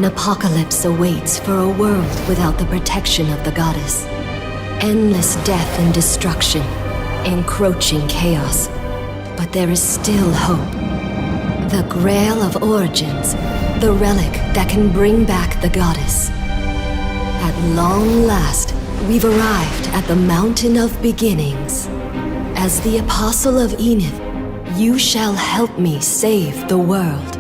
An apocalypse awaits for a world without the protection of the goddess. Endless death and destruction, encroaching chaos. But there is still hope. The Grail of Origins, the relic that can bring back the goddess. At long last, we've arrived at the Mountain of Beginnings. As the Apostle of Enith, you shall help me save the world.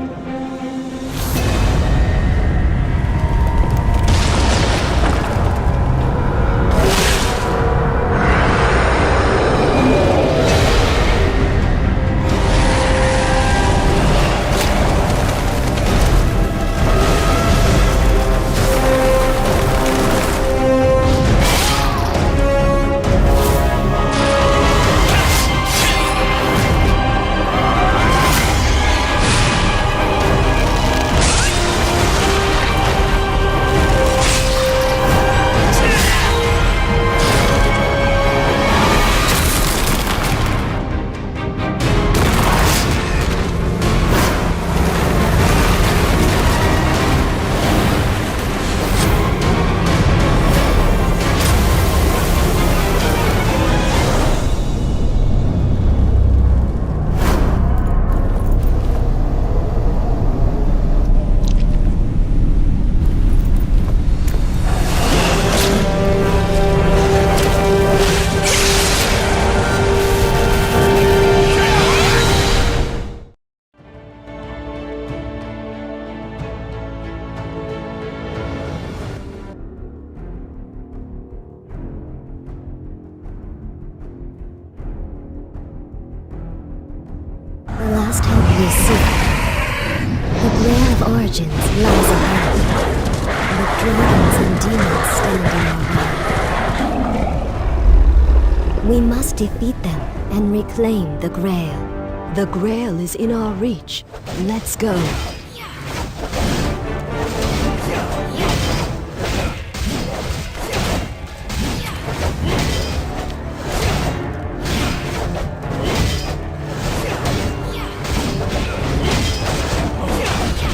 The last hope we seek. The Grail of Origins lies ahead. The dragons and demons stand in our way. We must defeat them and reclaim the Grail. The Grail is in our reach. Let's go.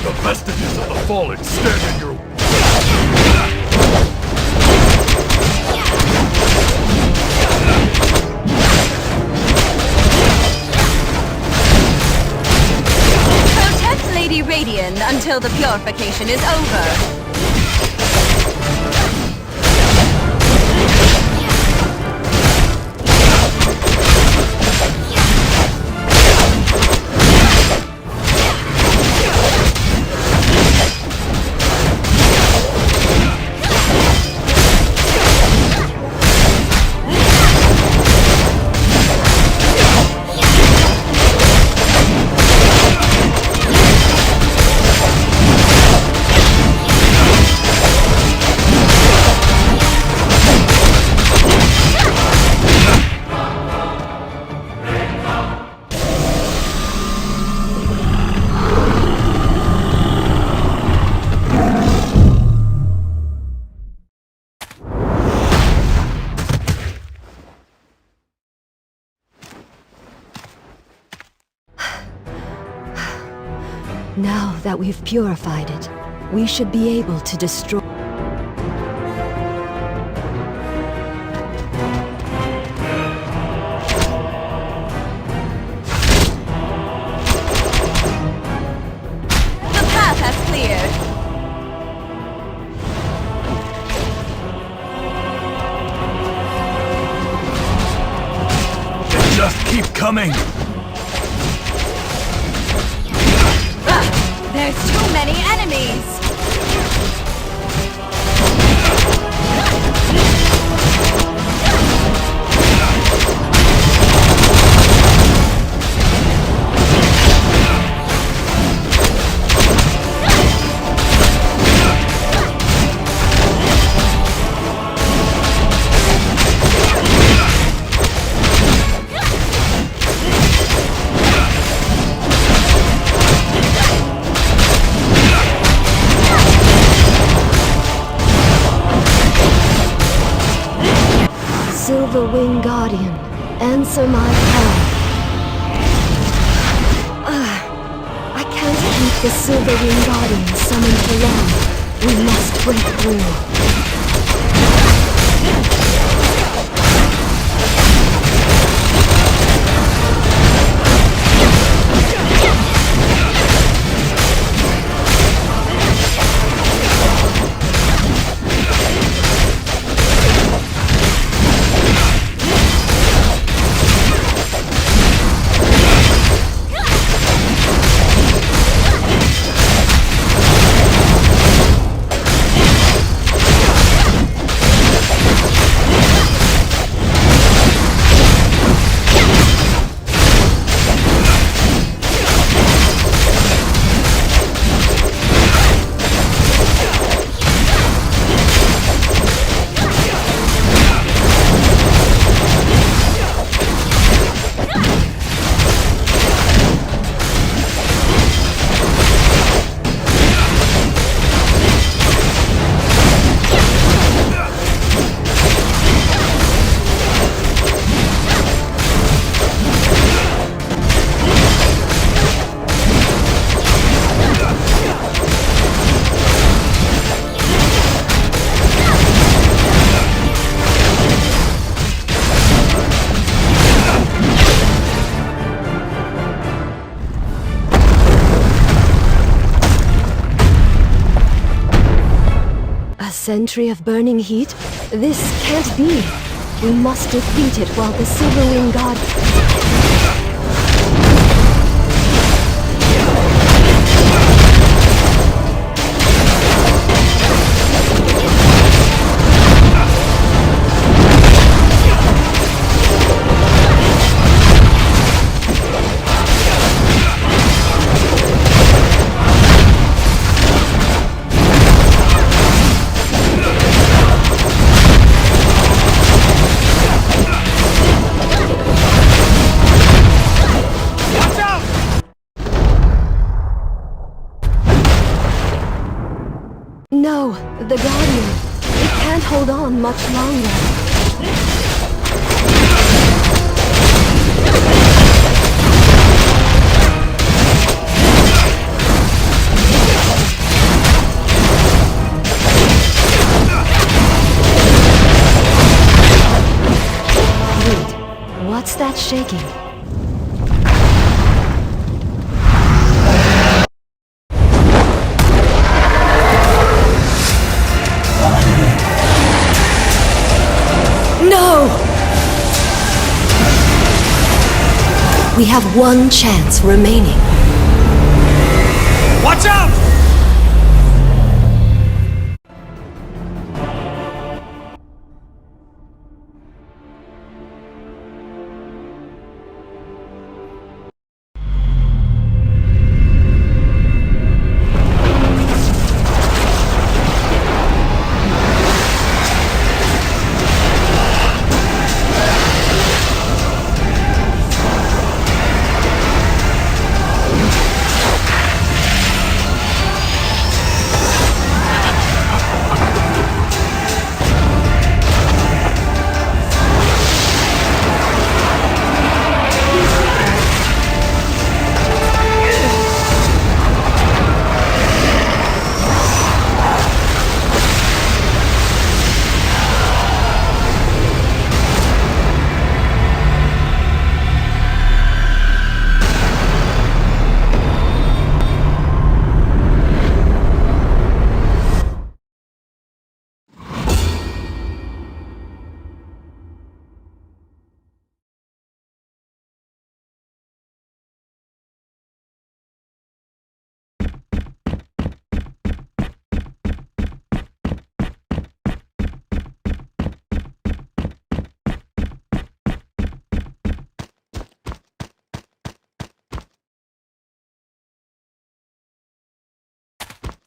The vestiges of the fallen stand in your way. Protect Lady Radiant until the purification is over. Now that we've purified it, we should be able to destroy... The path has cleared. They just keep coming. There's too many enemies! Silver Wing Guardian, answer my call. I can't keep the Silver Wing Guardian summoned for long. We must break through. A century of burning heat? This can't be. We must defeat it while the Silverwing God... No, the Guardian. It can't hold on much longer. Wait, what's that shaking? No! We have one chance remaining. Watch out!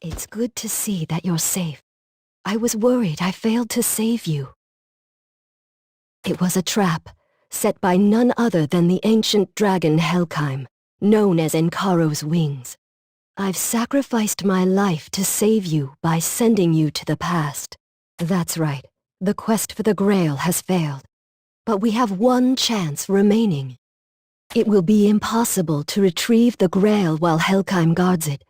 It's good to see that you're safe. I was worried I failed to save you. It was a trap, set by none other than the ancient dragon Helkheim, known as Enkaro's Wings. I've sacrificed my life to save you by sending you to the past. That's right, the quest for the Grail has failed. But we have one chance remaining. It will be impossible to retrieve the Grail while Helkheim guards it,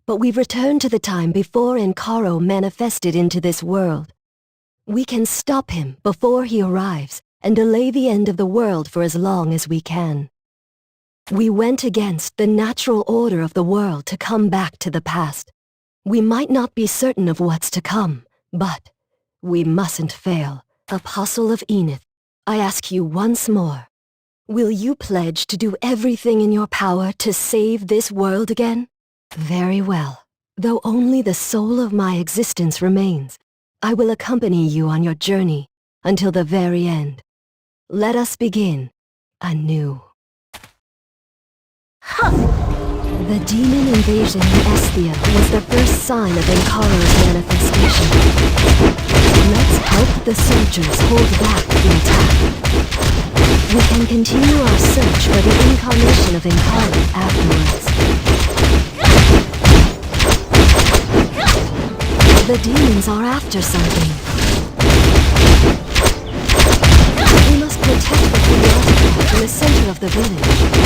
but we've returned to the time before Enkaro manifested into this world. We can stop him before he arrives and delay the end of the world for as long as we can. We went against the natural order of the world to come back to the past. We might not be certain of what's to come, but we mustn't fail. Apostle of Enith, I ask you once more, will you pledge to do everything in your power to save this world again? Very well. Though only the soul of my existence remains, I will accompany you on your journey until the very end. Let us begin anew. The demon invasion in Esthia was the first sign of Enkaro's manifestation. Let's help the soldiers hold back the attack. We can continue our search for the incarnation of Enkaro afterwards. The demons are after something. We must protect the holy artifact in the center of the village.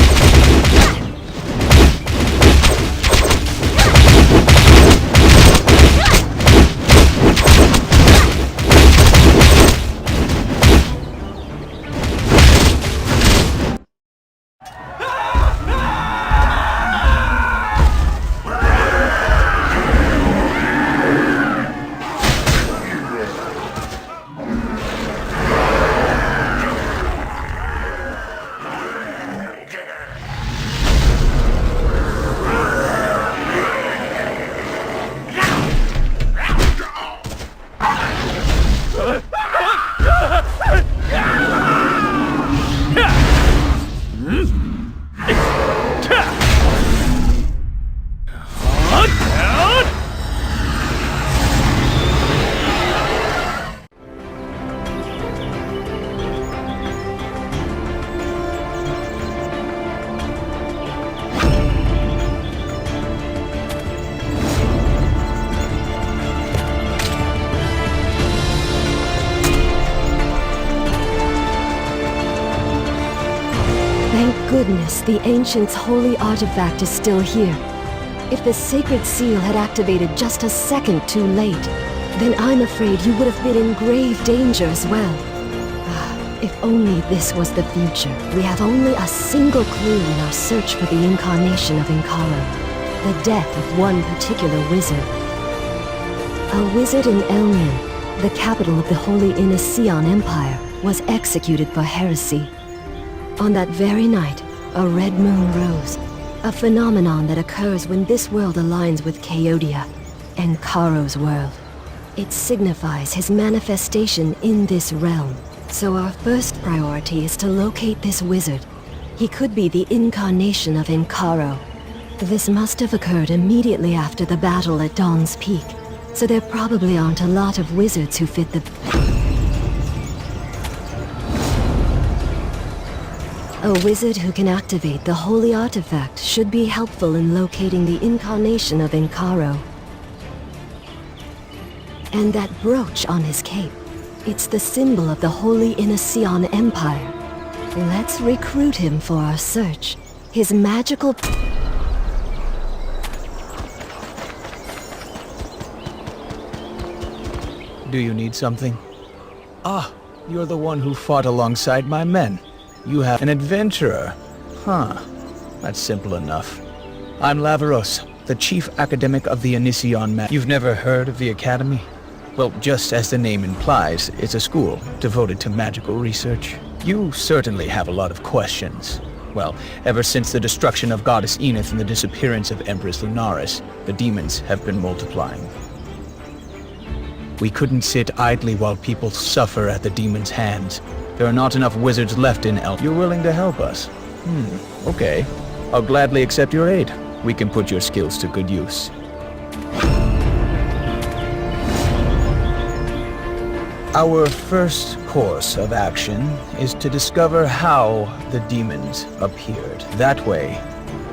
Thank goodness the Ancient's holy artifact is still here. If the sacred seal had activated just a second too late, then I'm afraid you would have been in grave danger as well. If only this was the future. We have only a single clue in our search for the incarnation of Enkaro, the death of one particular wizard. A wizard in Elnian, the capital of the Holy Inisian Empire, was executed for heresy. On that very night, a red moon rose, a phenomenon that occurs when this world aligns with Chaodia, Enkaro's world. It signifies his manifestation in this realm. So our first priority is to locate this wizard. He could be the incarnation of Enkaro. This must have occurred immediately after the battle at Dawn's Peak, so there probably aren't a lot of wizards who fit the... A wizard who can activate the holy artifact should be helpful in locating the incarnation of Enkaro. And that brooch on his cape, it's the symbol of the Holy Inisian Empire. Let's recruit him for our search. His magical... Do you need something? Ah, you're the one who fought alongside my men. You have an adventurer. Huh. That's simple enough. I'm Laveros, the chief academic of the Inisian You've never heard of the Academy? Well, just as the name implies, it's a school devoted to magical research. You certainly have a lot of questions. Well, ever since the destruction of Goddess Enith and the disappearance of Empress Lunaris, the demons have been multiplying. We couldn't sit idly while people suffer at the demons' hands. There are not enough wizards left in You're willing to help us? Okay. I'll gladly accept your aid. We can put your skills to good use. Our first course of action is to discover how the demons appeared. That way,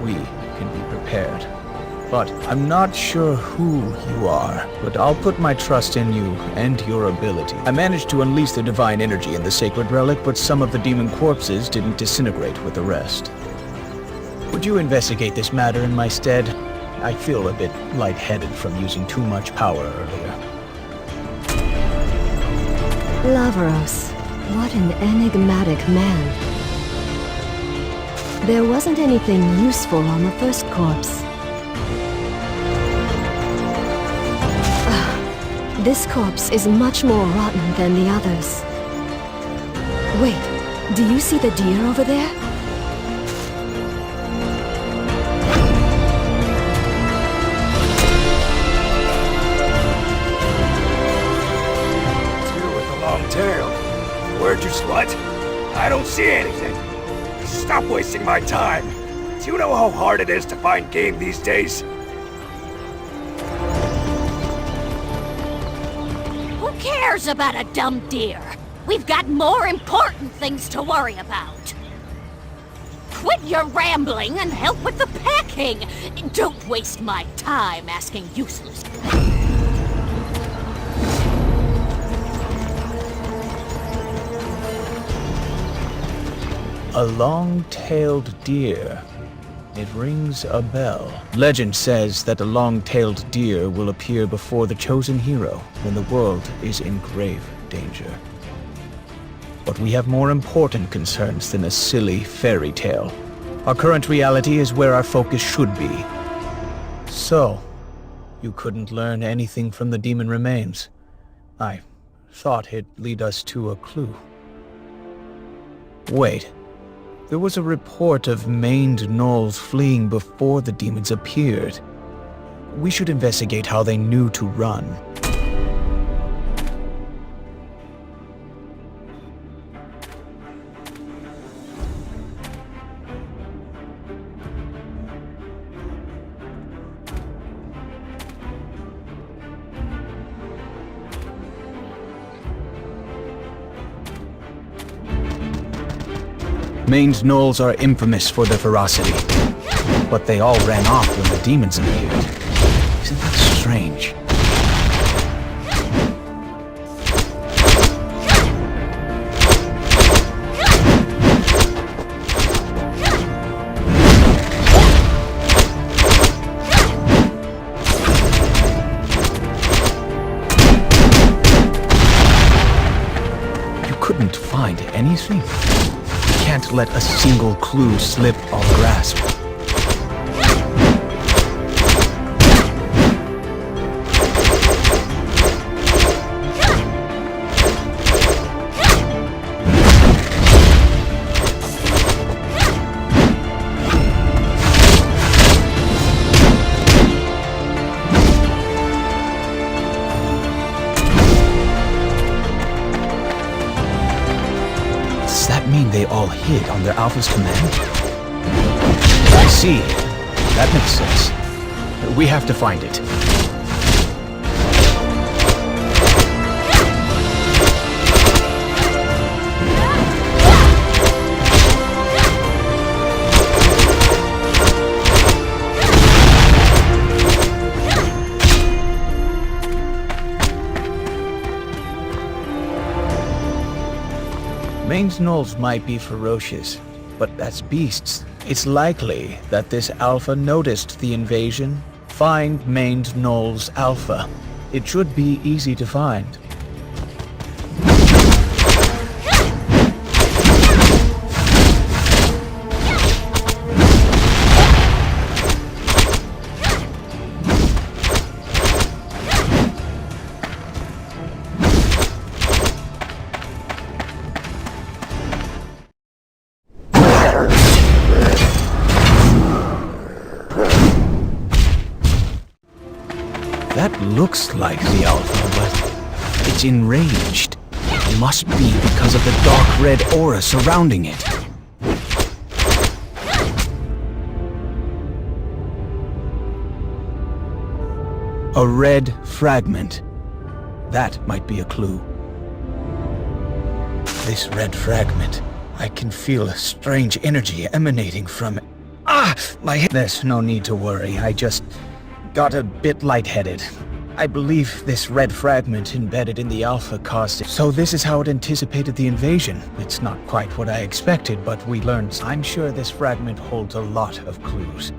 we can be prepared. But I'm not sure who you are, but I'll put my trust in you and your ability. I managed to unleash the divine energy in the sacred relic, but some of the demon corpses didn't disintegrate with the rest. Would you investigate this matter in my stead? I feel a bit lightheaded from using too much power earlier. Lavaros, what an enigmatic man. There wasn't anything useful on the first corpse. This corpse is much more rotten than the others. Wait, do you see the deer over there? Deer with a long tail. Where'd you slut? I don't see anything. Stop wasting my time. Do you know how hard it is to find game these days? Who cares about a dumb deer? We've got more important things to worry about. Quit your rambling and help with the packing. Don't waste my time asking useless questions. A long-tailed deer. It rings a bell. Legend says that a long-tailed deer will appear before the chosen hero when the world is in grave danger. But we have more important concerns than a silly fairy tale. Our current reality is where our focus should be. So, you couldn't learn anything from the demon remains. I thought it'd lead us to a clue. Wait. There was a report of maned gnolls fleeing before the demons appeared. We should investigate how they knew to run. Maned gnolls are infamous for their ferocity, but they all ran off when the demons appeared. Isn't that strange? You couldn't find anything? Can't let a single clue slip our grasp. Does that mean they all hid on their Alpha's command? I see. That makes sense. We have to find it. Maned gnolls might be ferocious, but as beasts, it's likely that this Alpha noticed the invasion. Find maned gnolls Alpha. It should be easy to find. That looks like the Alpha, but it's enraged. It must be because of the dark red aura surrounding it. A red fragment. That might be a clue. This red fragment. I can feel a strange energy emanating from it. Ah! My head. There's no need to worry. I just got a bit lightheaded. I believe this red fragment embedded in the Alpha caused it. So this is how it anticipated the invasion. It's not quite what I expected, but we learned. I'm sure this fragment holds a lot of clues.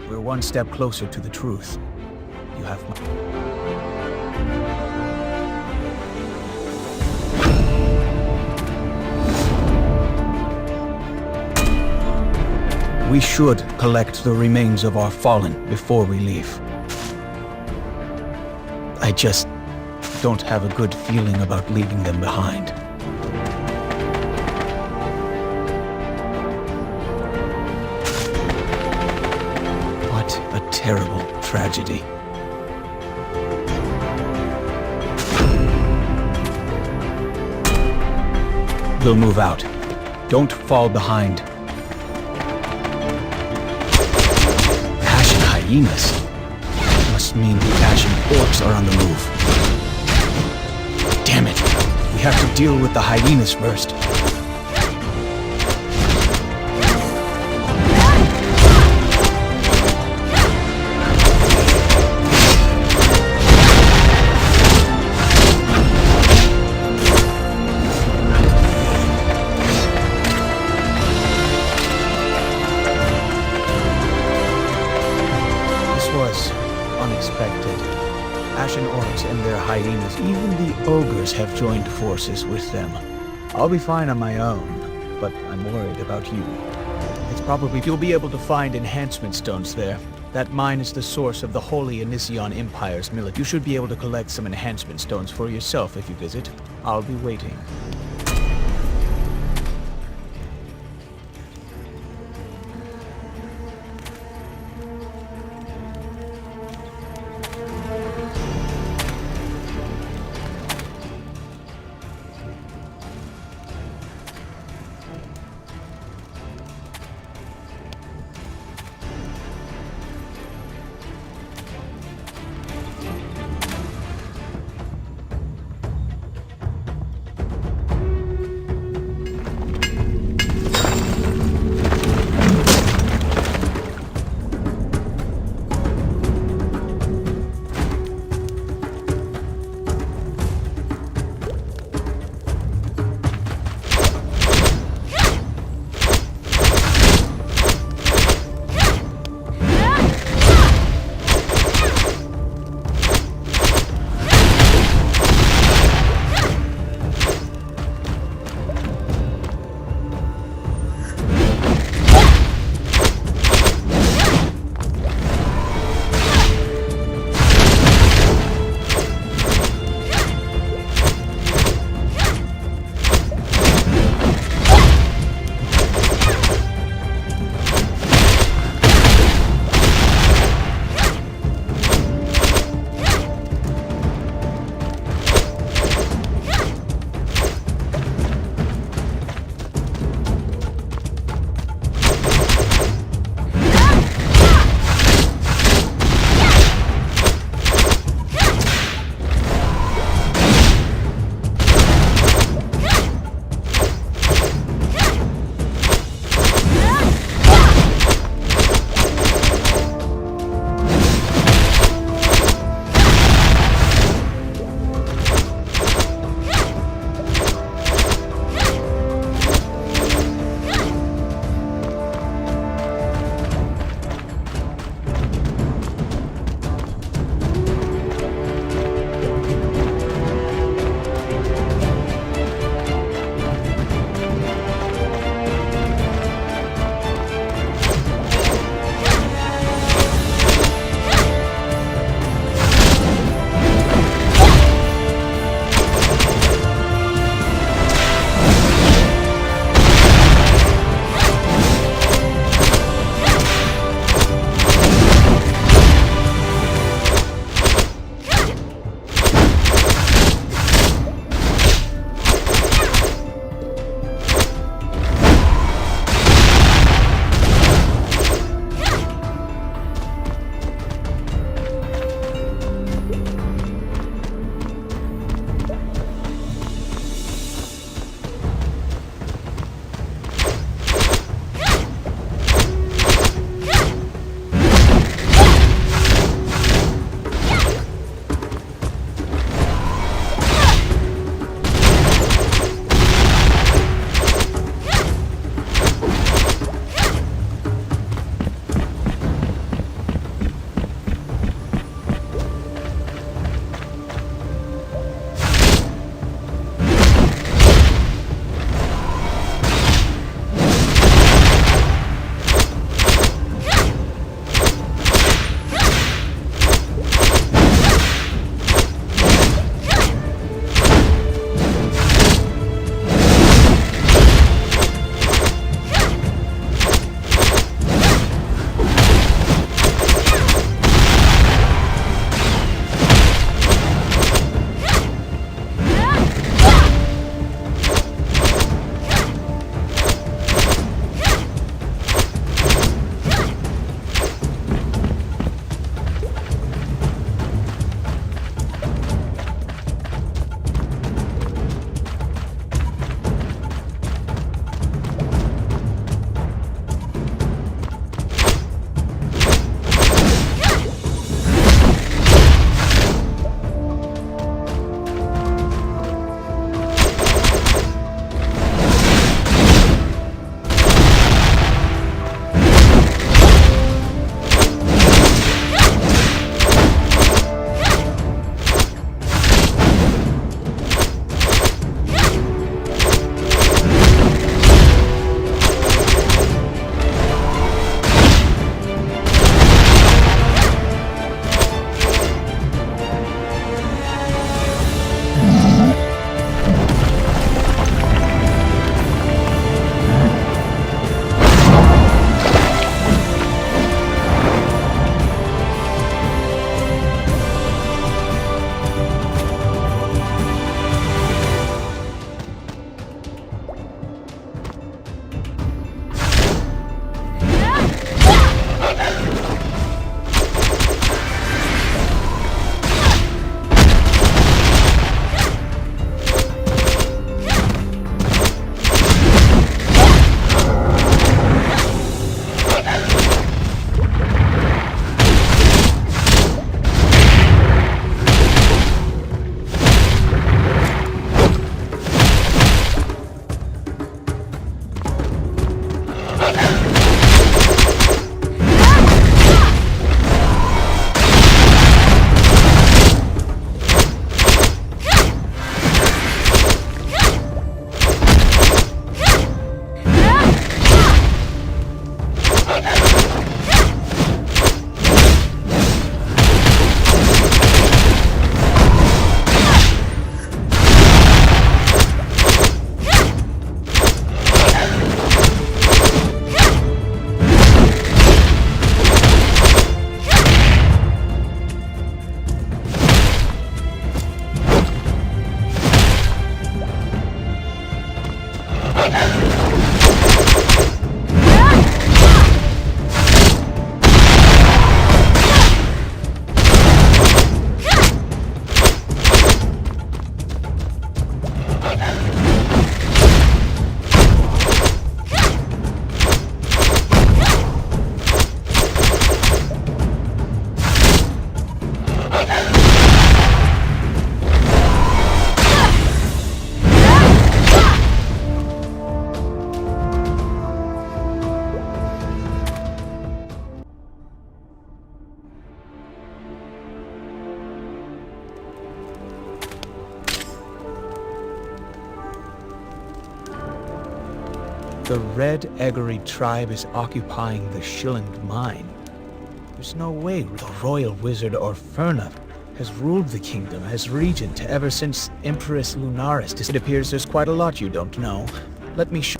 We're one step closer to the truth. You have my... We should collect the remains of our fallen before we leave. I just don't have a good feeling about leaving them behind. What a terrible tragedy. We'll move out. Don't fall behind. Ashen hyenas? Must mean the ashen orcs are on the move. Damn it! We have to deal with the hyenas first. Unexpected. Ashen orcs and their hyenas, even the ogres have joined forces with them. I'll be fine on my own, but I'm worried about you. It's probably you'll be able to find enhancement stones there. That mine is the source of the Holy Onision Empire's military. You should be able to collect some enhancement stones for yourself if you visit. I'll be waiting. The Red Eggery tribe is occupying the Schilling mine. There's no way the royal wizard Orferna has ruled the kingdom as regent ever since Empress Lunaris. It appears there's quite a lot you don't know. Let me show.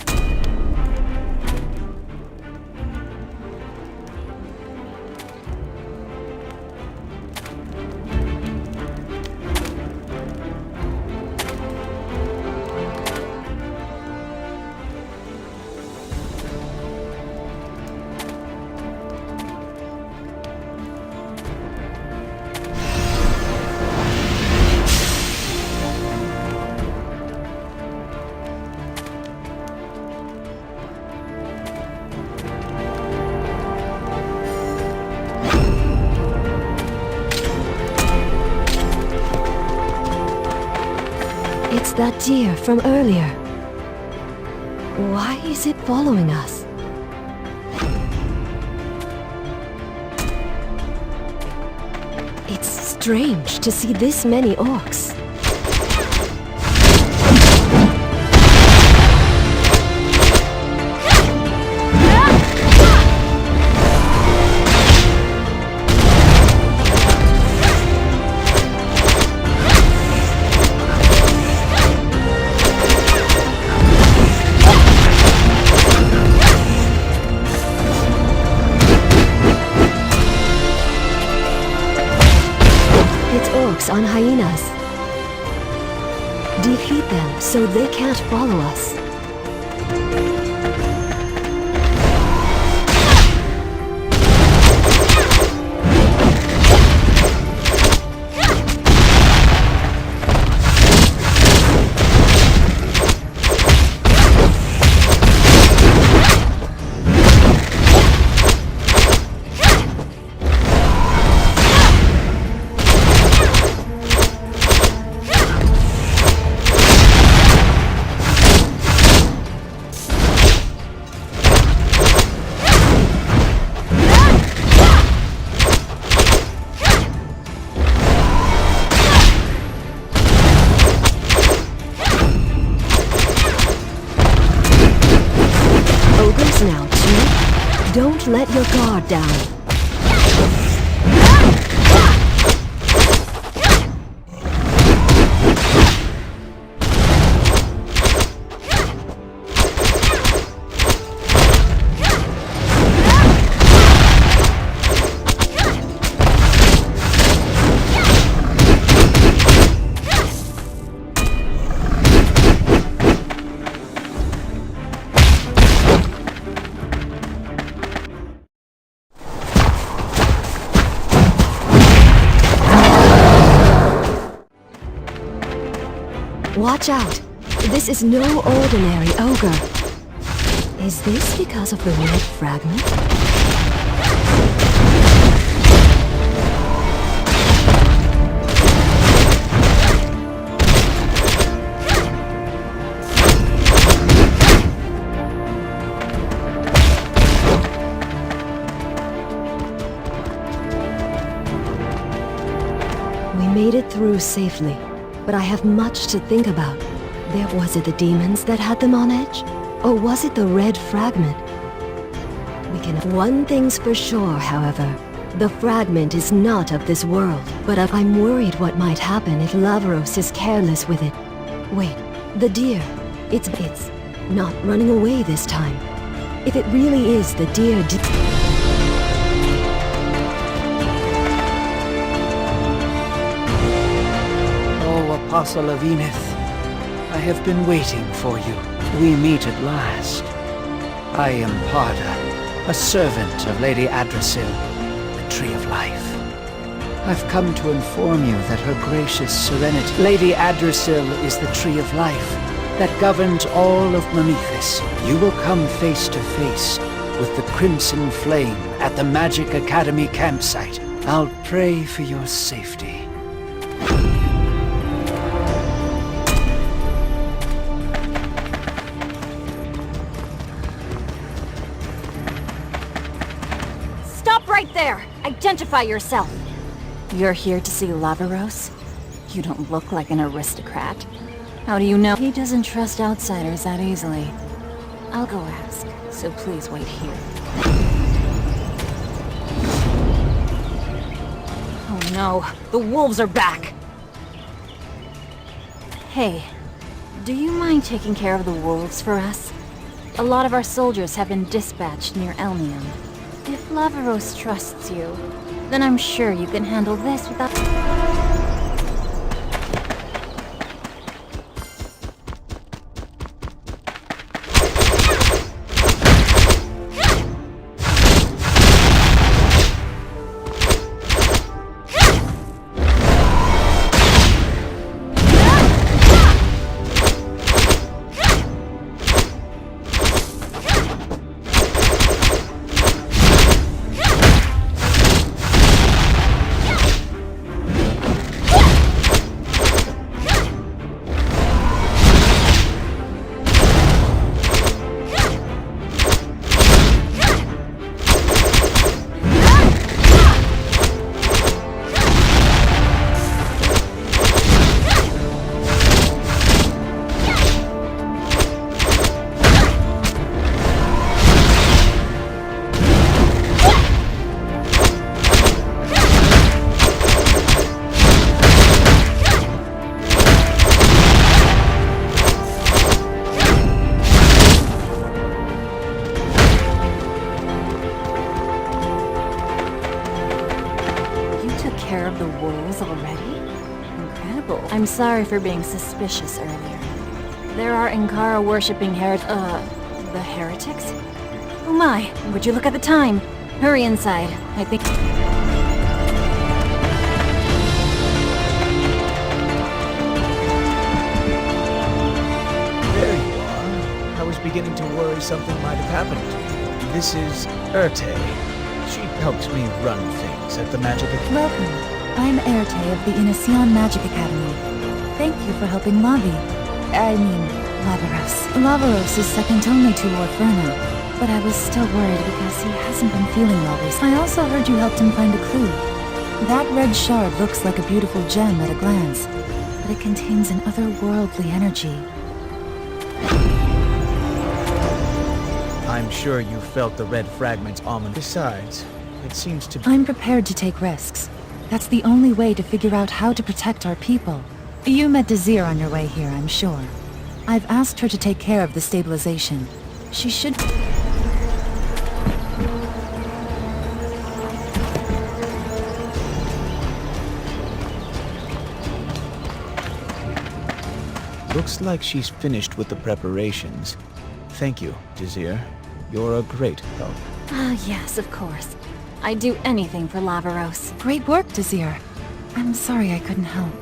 It's that deer from earlier. Why is it following us? It's strange to see this many orcs. On hyenas. Defeat them so they can't follow us. Now, Chief. Don't let your guard down. Watch out! This is no ordinary ogre. Is this because of the red fragment? We made it through safely. But I have much to think about. Was it the demons that had them on edge? Or was it the red fragment? One thing's for sure, however. The fragment is not of this world, but I'm worried what might happen if Lavaros is careless with it. Wait, the deer. It's not running away this time. If it really is the deer... Apostle of Enith, I have been waiting for you. We meet at last. I am Parda, a servant of Lady Adrasil, the Tree of Life. I've come to inform you that Her Gracious Serenity, Lady Adrasil, is the Tree of Life that governs all of Memethis. You will come face to face with the Crimson Flame at the Magic Academy campsite. I'll pray for your safety. Right there! Identify yourself! You're here to see Lavaros? You don't look like an aristocrat. How do you know? He doesn't trust outsiders that easily. I'll go ask, so please wait here. Oh no, the wolves are back! Hey, do you mind taking care of the wolves for us? A lot of our soldiers have been dispatched near Elnium. If Lavaros trusts you, then I'm sure you can handle this without... care of the wolves already? Incredible. I'm sorry for being suspicious earlier. There are Ankara worshipping the heretics? Oh my, would you look at the time? Hurry inside. I think... There you are. I was beginning to worry something might have happened to you. This is Erte. She helps me run things at the Magic Academy. Welcome. I'm Erte of the Inicion Magic Academy. Thank you for helping Lavaros. Lavaros is second only to Lord Verna, but I was still worried because he hasn't been feeling well recently. I also heard you helped him find a clue. That red shard looks like a beautiful gem at a glance, but it contains an otherworldly energy. I'm sure you felt the red fragment's ominous. Besides, it seems to be... I'm prepared to take risks. That's the only way to figure out how to protect our people. You met Desir on your way here, I'm sure. I've asked her to take care of the stabilization. She should... Looks like she's finished with the preparations. Thank you, Desir. You're a great help. Ah, yes, of course. I'd do anything for Lavaros. Great work, Desir. I'm sorry I couldn't help.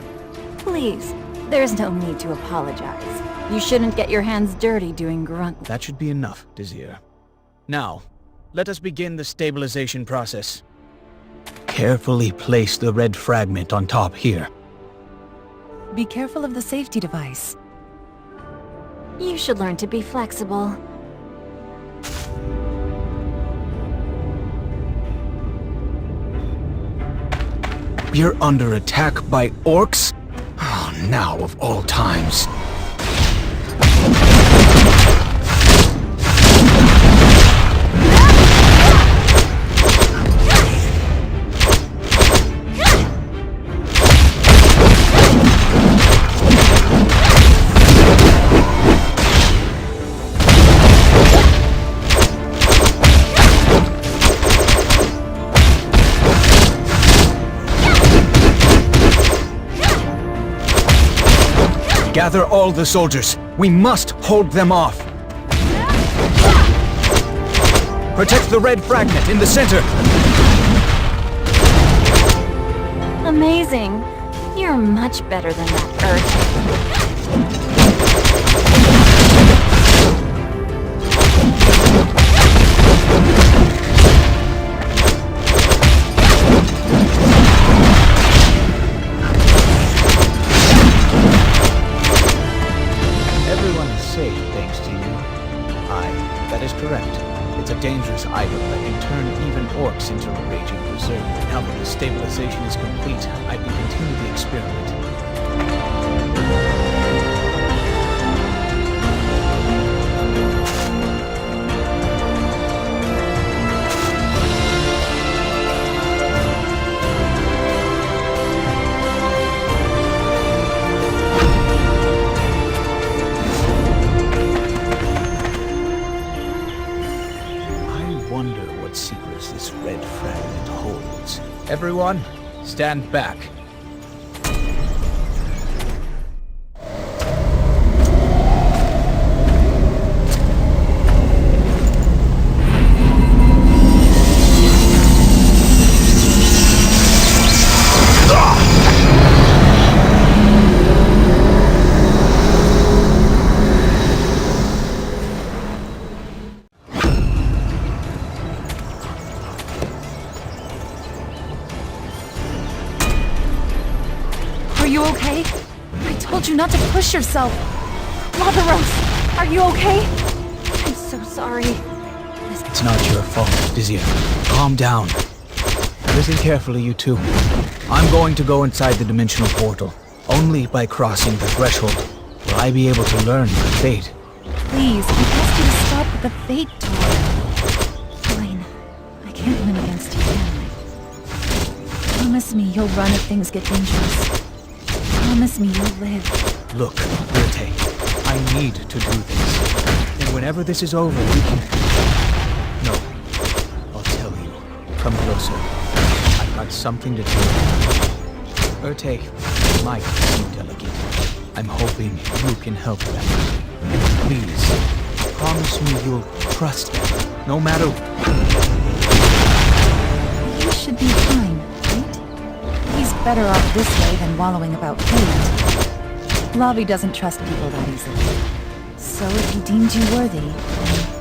Please, there's no need to apologize. You shouldn't get your hands dirty doing grunt. That should be enough, Desir. Now, let us begin the stabilization process. Carefully place the red fragment on top here. Be careful of the safety device. You should learn to be flexible. You're under attack by orcs? Oh, now of all times. Gather all the soldiers. We must hold them off. Protect the red fragment in the center. Amazing. You're much better than that Earth. Correct. It's a dangerous item that can turn even orcs into raging berserk. Now that the stabilization is complete, I can continue the experiment. what secrets this red fragment holds. Everyone, stand back. Are you okay? I told you not to push yourself. Lavaros, are you okay? I'm so sorry. It's not your fault, Dizia. Calm down. Listen carefully, you two. I'm going to go inside the dimensional portal. Only by crossing the threshold will I be able to learn the fate. Please, I asked you to stop with the fate talk. Fine. I can't win against you, can I? Promise me you'll run if things get dangerous. Promise me you'll live. Look, Birte, I need to do this. And whenever this is over, we can... No. I'll tell you. Come closer. I've got something to tell you. Birte might seem delicate. I'm hoping you can help them. And please, promise me you'll trust them, no matter... You should be fine, right? He's better off this way than wallowing about fate. Lavi doesn't trust people that easily. So if he deemed you worthy,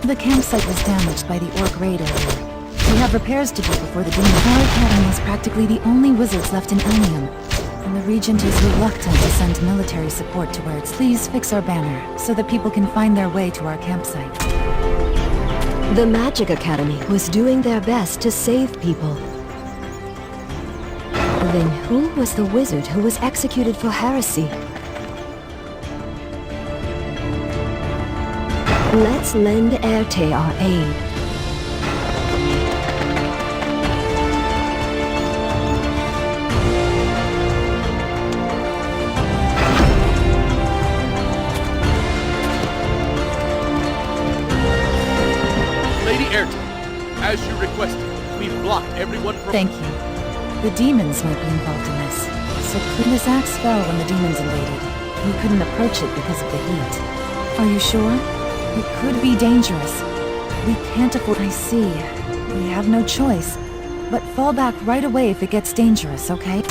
the campsite was damaged by the Orc raid earlier. We have repairs to do before the demon. Our academy is practically the only wizards left in Elnium, and the Regent is reluctant to send military support to where it's. Please fix our banner, so that people can find their way to our campsite. The Magic Academy was doing their best to save people. Then who was the wizard who was executed for heresy? Let's lend Erte our aid. Lady Erte, as you requested, we've blocked everyone from... Thank you. The demons might be involved in this. So this axe fell when the demons invaded. We couldn't approach it because of the heat. Are you sure? It could be dangerous. We can't afford... I see. We have no choice. But fall back right away if it gets dangerous, okay?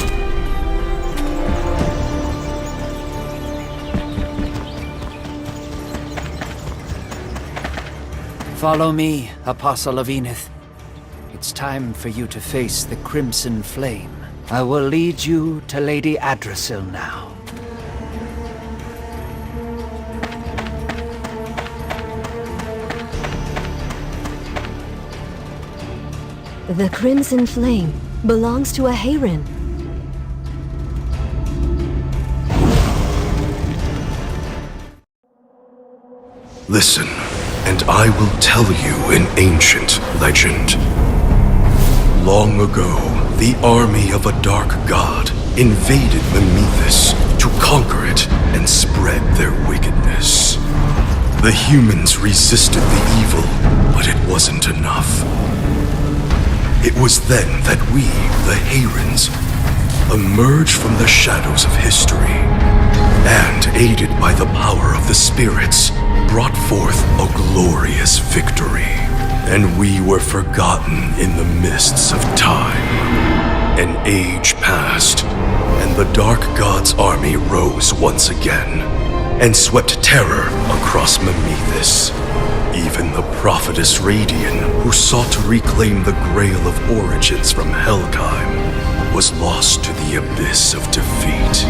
Follow me, Apostle of Enith. It's time for you to face the Crimson Flame. I will lead you to Lady Adrasil now. The Crimson Flame belongs to a Hayren. Listen, and I will tell you an ancient legend. Long ago, the army of a dark god invaded Memethis to conquer it and spread their wickedness. The humans resisted the evil, but it wasn't enough. It was then that we, the Hayrens, emerged from the shadows of history, and, aided by the power of the spirits, brought forth a glorious victory. And we were forgotten in the mists of time. An age passed, and the Dark God's army rose once again, and swept terror across Memethis. Even the prophetess Radian, who sought to reclaim the Grail of Origins from Helgheim, was lost to the abyss of defeat.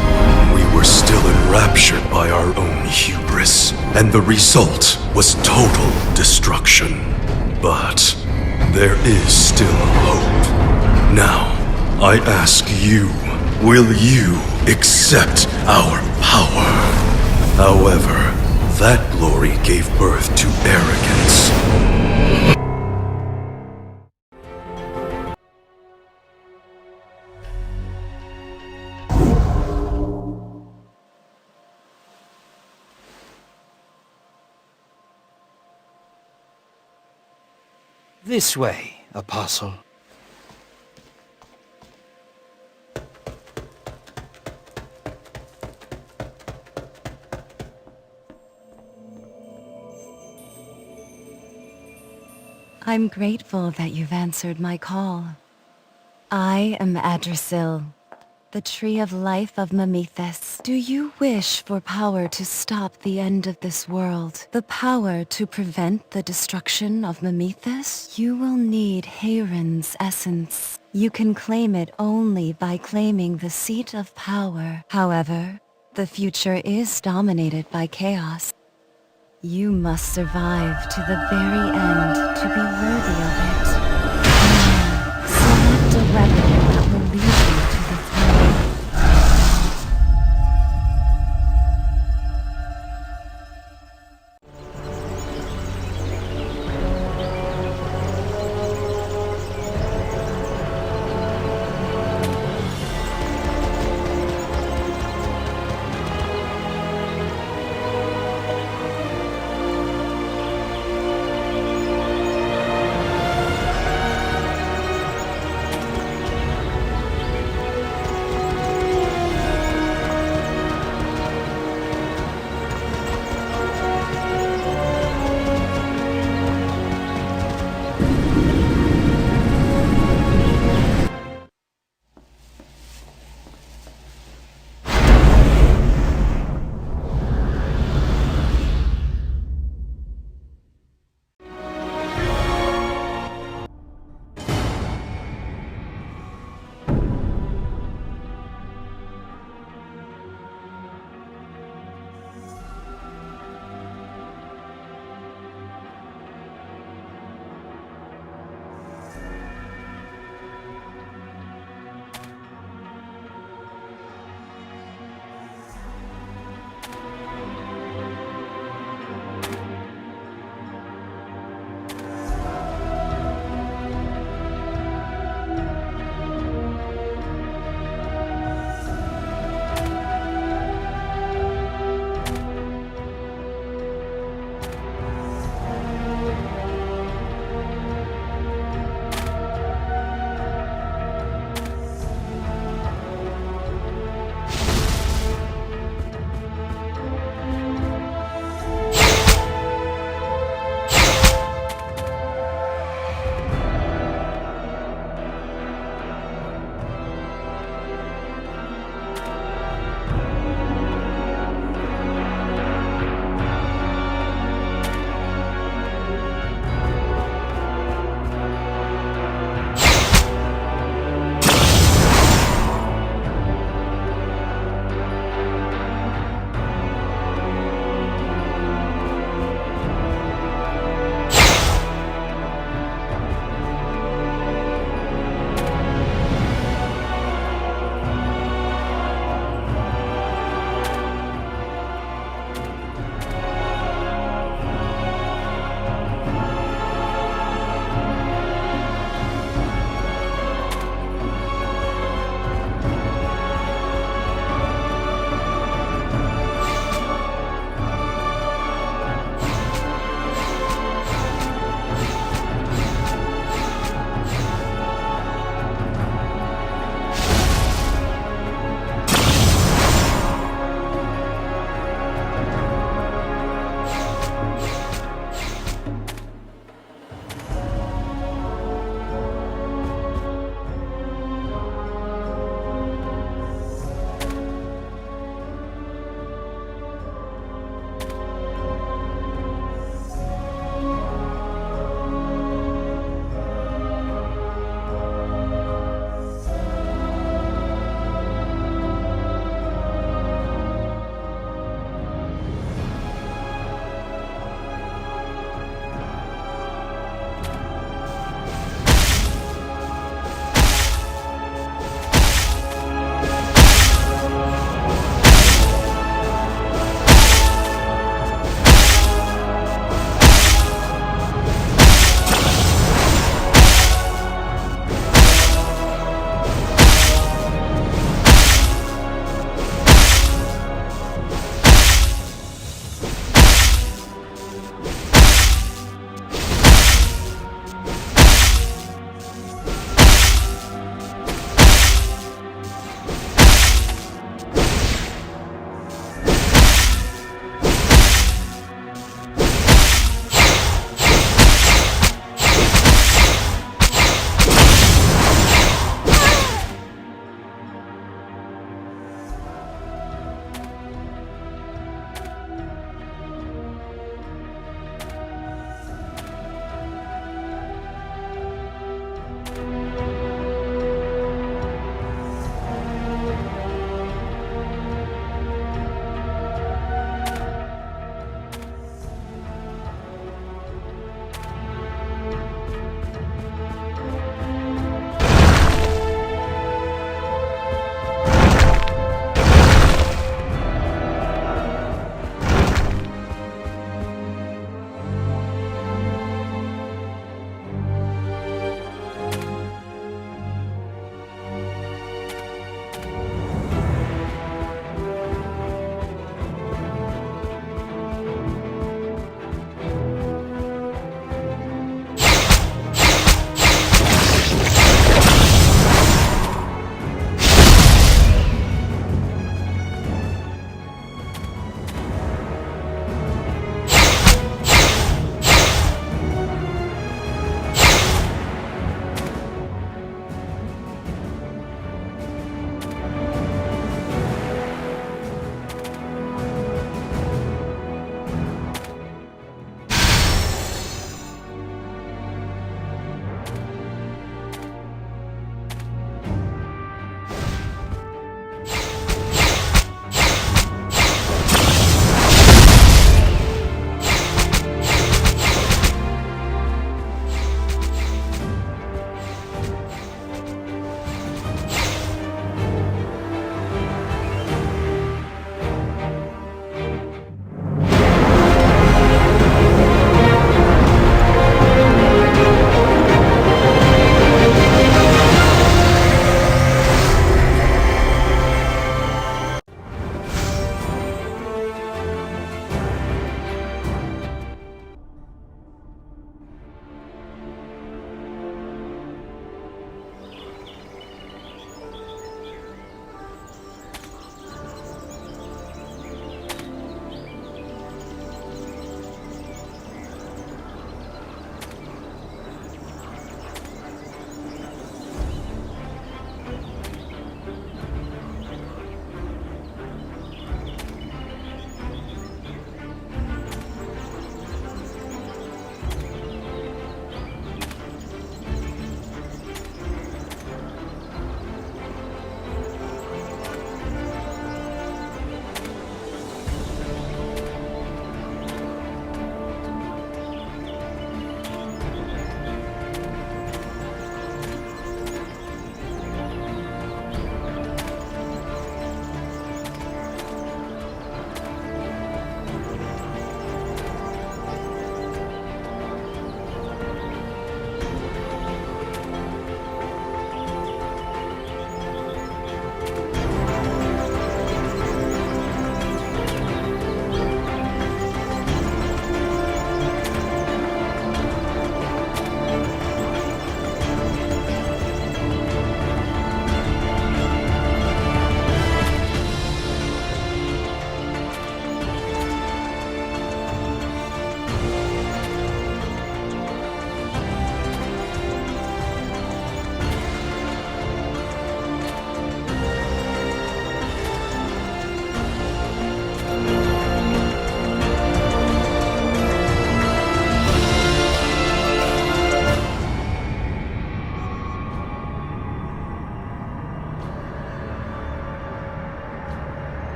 We were still enraptured by our own hubris, and the result was total destruction. But there is still hope. Now, I ask you, will you accept our power? However, that glory gave birth to arrogance. This way, Apostle. I'm grateful that you've answered my call. I am Adrasil, the tree of life of Mamethus. Do you wish for power to stop the end of this world? The power to prevent the destruction of Mamethus? You will need Hayron's essence. You can claim it only by claiming the seat of power. However, the future is dominated by chaos. You must survive to the very end to be worthy of it. Now, select a weapon that will lead you to the throne.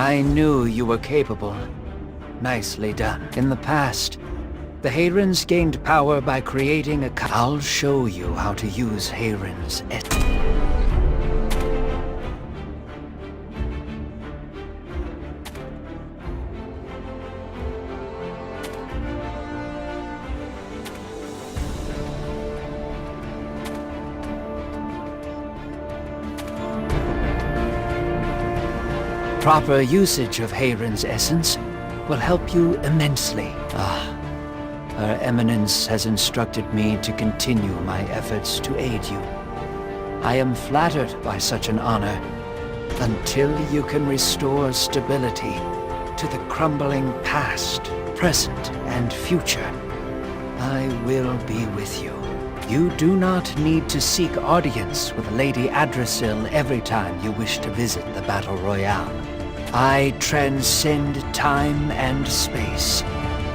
I knew you were capable. Nicely done. In the past, the Hayrens gained power by creating a... I'll show you how to use Hayrens. Proper usage of Hayrens' essence will help you immensely. Her Eminence has instructed me to continue my efforts to aid you. I am flattered by such an honor. Until you can restore stability to the crumbling past, present, and future, I will be with you. You do not need to seek audience with Lady Adrasil every time you wish to visit the Battle Royale. I transcend time and space,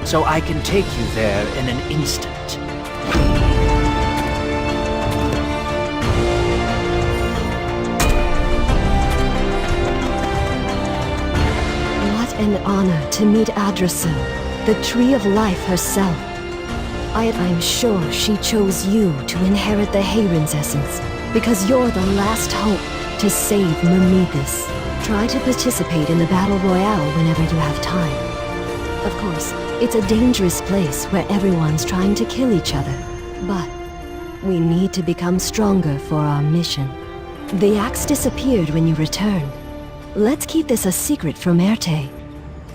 so I can take you there in an instant. What an honor to meet Adrasil, the Tree of Life herself. I'm sure she chose you to inherit the Hayrens' essence, because you're the last hope to save Mimethus. Try to participate in the Battle Royale whenever you have time. Of course, it's a dangerous place where everyone's trying to kill each other, but we need to become stronger for our mission. The axe disappeared when you returned. Let's keep this a secret from Erte.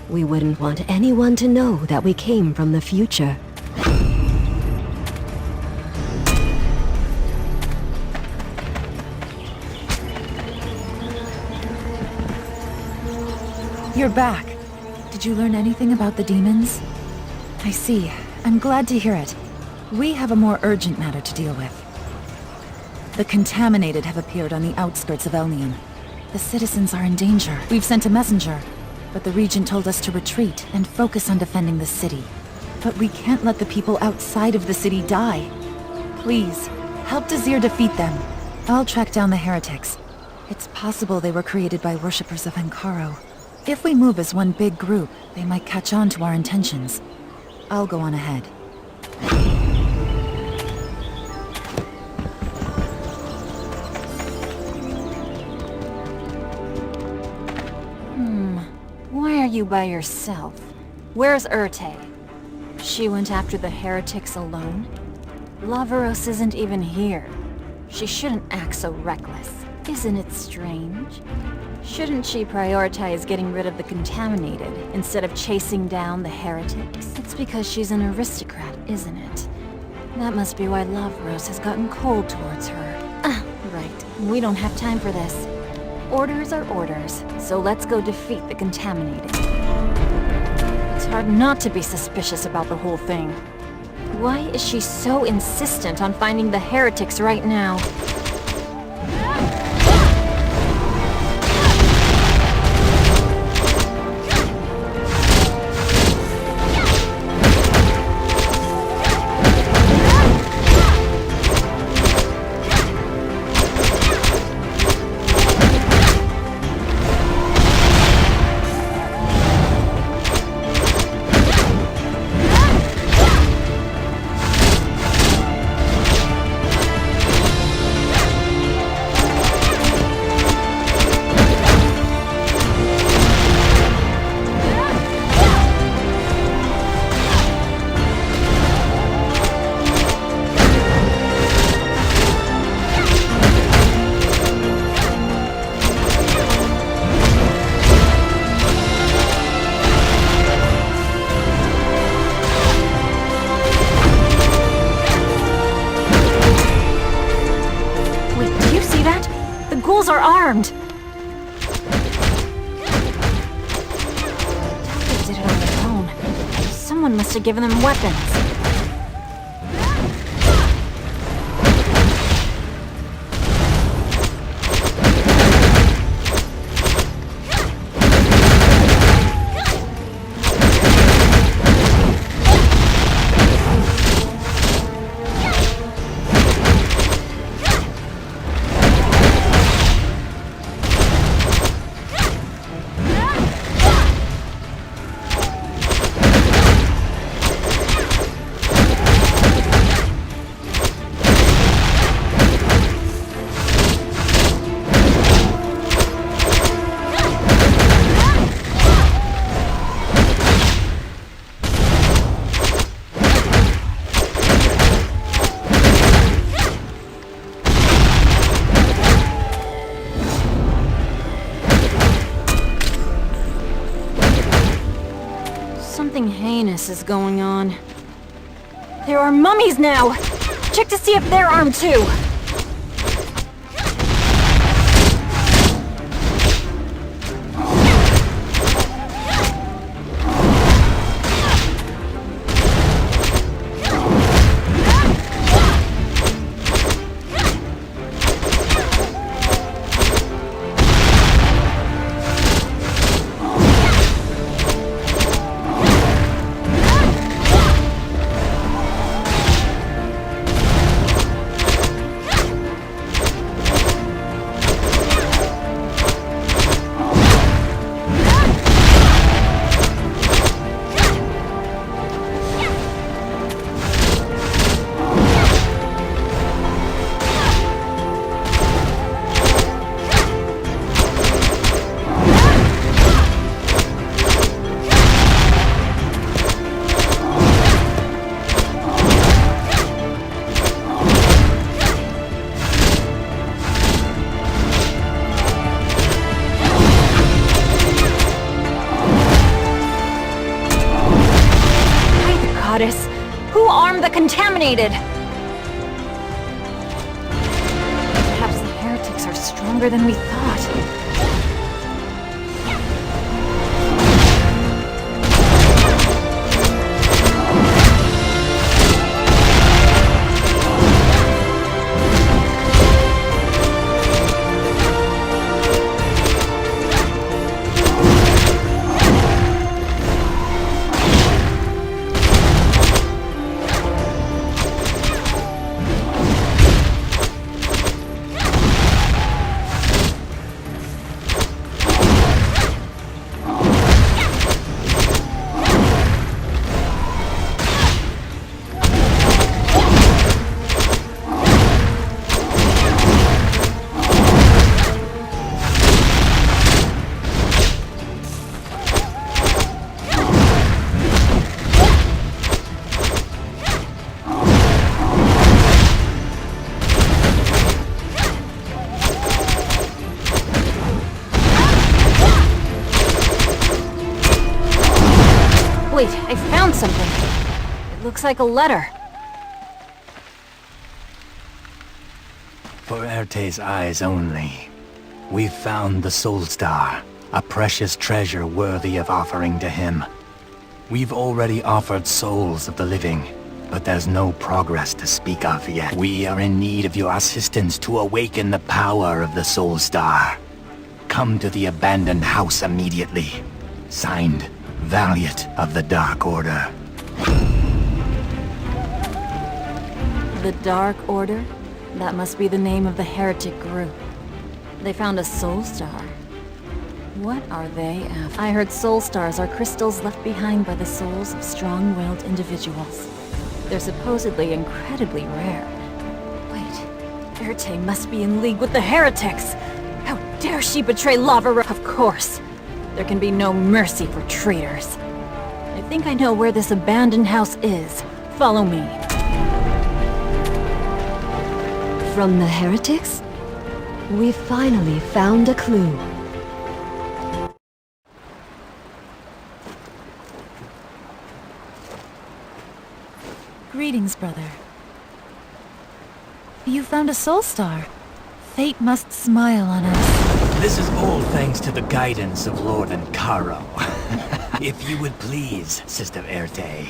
We wouldn't want anyone to know that we came from the future. You're back. Did you learn anything about the demons? I see. I'm glad to hear it. We have a more urgent matter to deal with. The Contaminated have appeared on the outskirts of Elnium. The citizens are in danger. We've sent a messenger, but the Regent told us to retreat and focus on defending the city. But we can't let the people outside of the city die. Please, help Desir defeat them. I'll track down the heretics. It's possible they were created by worshippers of Ankaro. If we move as one big group, they might catch on to our intentions. I'll go on ahead. Why are you by yourself? Where's Erte? She went after the heretics alone? Lavaros isn't even here. She shouldn't act so reckless. Isn't it strange? Shouldn't she prioritize getting rid of the Contaminated instead of chasing down the heretics? It's because she's an aristocrat, isn't it? That must be why Lavaros has gotten cold towards her. Right. We don't have time for this. Orders are orders, so let's go defeat the Contaminated. It's hard not to be suspicious about the whole thing. Why is she so insistent on finding the heretics right now? Are armed! They did it on their own. Someone must have given them weapons. Something heinous is going on. There are mummies now! Check to see if they're armed too! Who armed the contaminated? Perhaps the heretics are stronger than we thought. Wait, I found something. It looks like a letter. For Erte's eyes only, we've found the Soul Star, a precious treasure worthy of offering to him. We've already offered souls of the living, but there's no progress to speak of yet. We are in need of your assistance to awaken the power of the Soul Star. Come to the abandoned house immediately. Signed, Valiant of the Dark Order. The Dark Order? That must be the name of the heretic group. They found a Soul Star. What are they after? I heard Soul Stars are crystals left behind by the souls of strong-willed individuals. They're supposedly incredibly rare. Wait, Erte must be in league with the heretics! How dare she betray Lavaro? Of course. There can be no mercy for traitors. I think I know where this abandoned house is. Follow me. From the heretics? We finally found a clue. Greetings, brother. You found a Soul Star. Fate must smile on us. This is all thanks to the guidance of Lord Ankaro. If you would please, Sister Erte.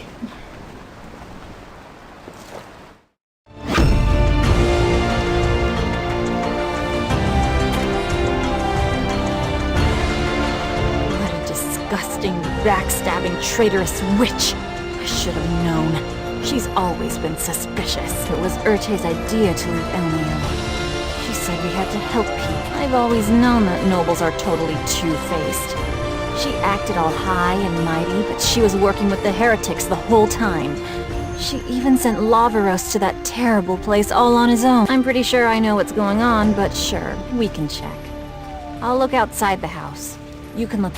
What a disgusting, backstabbing, traitorous witch! I should have known. She's always been suspicious. It was Erte's idea to leave Elnio. She said we had to help people. I've always known that nobles are totally two-faced. She acted all high and mighty, but she was working with the heretics the whole time. She even sent Lavaros to that terrible place all on his own. I'm pretty sure I know what's going on, but sure, we can check. I'll look outside the house. You can look...